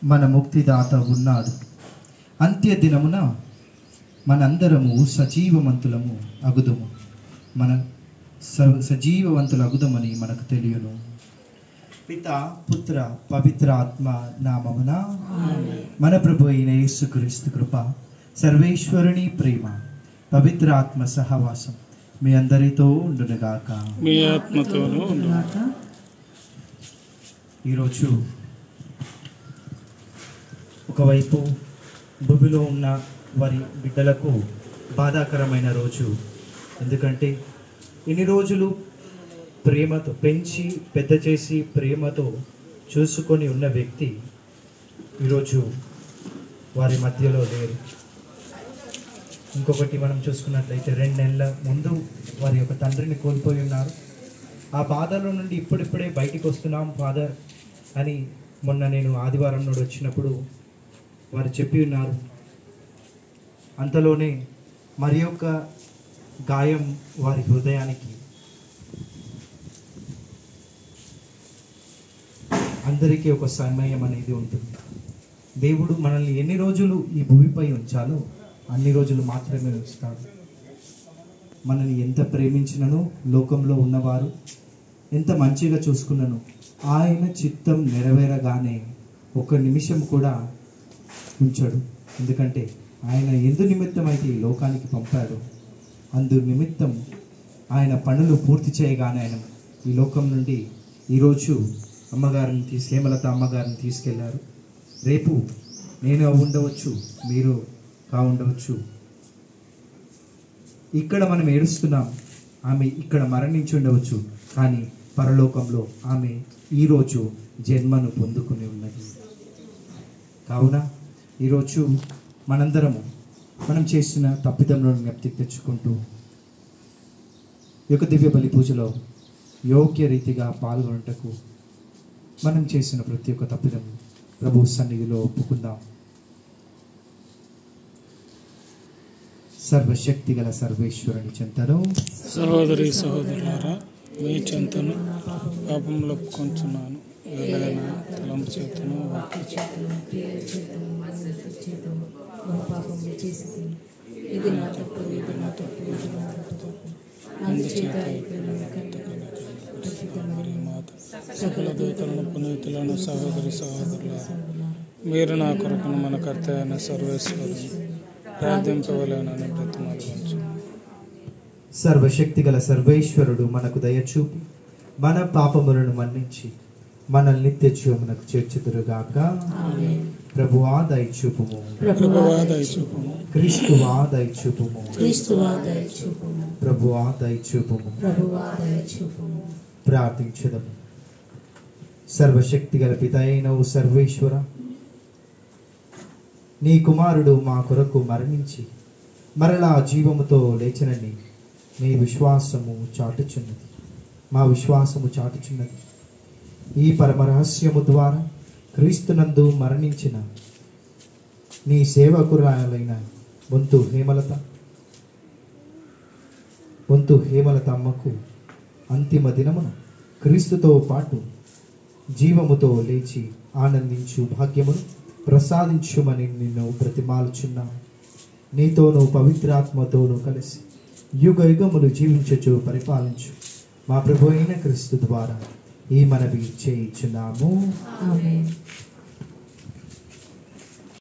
మన ముక్తిదాత ఉన్నాడు. అంత్య దినమున మనందరము సజీవవంతులము అగుదము. మన సజీవవంతులు అగుదమని మనకు తెలియను. పిత పుత్ర పవిత్ర ఆత్మ నామమున మన ప్రభు అయిన యేసుక్రీస్తు కృప, సర్వేశ్వరుని ప్రేమ, పవిత్ర ఆత్మ సహవాసం మీ అందరితో ఉండునుగాక. మీ ఆత్మతోనూ ఉండుగాక. ఈరోజు ఒకవైపు భూమిలో ఉన్న వారి బిడ్డలకు బాధాకరమైన రోజు. ఎందుకంటే ఇన్ని రోజులు ప్రేమతో పెంచి పెద్ద చేసి ప్రేమతో చూసుకొని ఉన్న వ్యక్తి ఈరోజు వారి మధ్యలో లేరు. ఇంకొకటి మనం చూసుకున్నట్లయితే 2 నెలల ముందు వారి యొక్క తండ్రిని కోల్పోయి ఉన్నారు. ఆ బాధలో నుండి ఇప్పుడిప్పుడే బయటికి వస్తున్నాం ఫాదర్ అని మొన్న నేను ఆదివారం నుండి వచ్చినప్పుడు వారు చెప్పి ఉన్నారు. అంతలోనే మరి యొక్క గాయం వారి హృదయానికి. అందరికీ ఒక సమయం అనేది ఉంటుంది. దేవుడు మనల్ని ఎన్ని రోజులు ఈ భూమిపై ఉంచాలో అన్ని రోజులు మాత్రమే ఉంచుతాడు. మనల్ని ఎంత ప్రేమించినను, లోకంలో ఉన్నవారు ఎంత మంచిగా చూసుకున్నను, ఆయన చిత్తం నెరవేరగానే ఒక నిమిషం కూడా ఉంచాడు. ఎందుకంటే ఆయన ఎందు నిమిత్తం అయితే ఈ లోకానికి పంపాడు, అందు నిమిత్తం ఆయన పనులు పూర్తి చేయగానే ఆయన ఈ లోకం నుండి ఈరోజు హేమలత అమ్మగారిని తీసుకెళ్లారు. రేపు నేను ఉండవచ్చు, మీరు ఉండవచ్చు. ఇక్కడ మనం ఏడుస్తున్నాం, ఆమె ఇక్కడ మరణించి ఉండవచ్చు, కానీ పరలోకంలో ఆమె ఈరోజు జన్మను పొందుకుని ఉన్నది. కావున ఈరోజు మనందరము మనం చేసిన తప్పిదంలో జ్ఞప్తికి తెచ్చుకుంటూ ఈ యొక్క దివ్య బలి పూజలో యోగ్య రీతిగా పాల్గొనటకు మనం చేసిన ప్రతి ఒక్క తప్పిదం ప్రభు సన్నిధిలో ఒప్పుకుందాం. సర్వశక్తి గల సర్వేశ్వరుని చెంతను, సహోదరి సహోదరులారా, మీ చెంతను పాపంలో ఒప్పుకొంచున్నాను. ఏదైనా తలంపు చేతను వాక్య చేతను సకల దూతలను పునీతులను సహోదరి సహోదరులారా, మీరు నా కొరకును మన కర్త అయిన సర్వేశ్వరుని ప్రార్థింపవలెనని బ్రతిమాలుకొనుచు. సర్వశక్తి గల సర్వేశ్వరుడు మనకు దయచూపి మన పాపములను మన్నించి మనల్ని నిత్య జీవమునకు చేర్చుదురుగాక. ప్రభువా దయచూపుము, ప్రభువా దయచూపుము, క్రీస్తువా దయచూపుము, క్రీస్తువా దయచూపుము, ప్రభువా దయచూపుము. ప్రభువా దయచూపుము. ప్రార్థించుదము. సర్వశక్తి గల పిత అయిన ఓ సర్వేశ్వర, నీ కుమారుడు మా కొరకు మరణించి మరలా జీవముతో లేచినని నీ విశ్వాసము చాటుచున్నది, మా విశ్వాసము చాటుచున్నది. ఈ పరమ రహస్యము ద్వారా క్రీస్తునందు మరణించిన నీ సేవకురాలైన బొంతు హేమలత అమ్మకు అంతిమ దినమున క్రీస్తుతో పాటు జీవముతో లేచి ఆనందించు భాగ్యమును ప్రసాదించుమని నిన్ను బ్రతిమాలుచున్నాను. నీతోనూ పవిత్రాత్మతోనూ కలిసి యుగ యుగములు జీవించచ్చు పరిపాలించు మా ప్రభు అయిన క్రీస్తు ద్వారా ఈ మనవి చేయించున్నాము. ఆమేన్.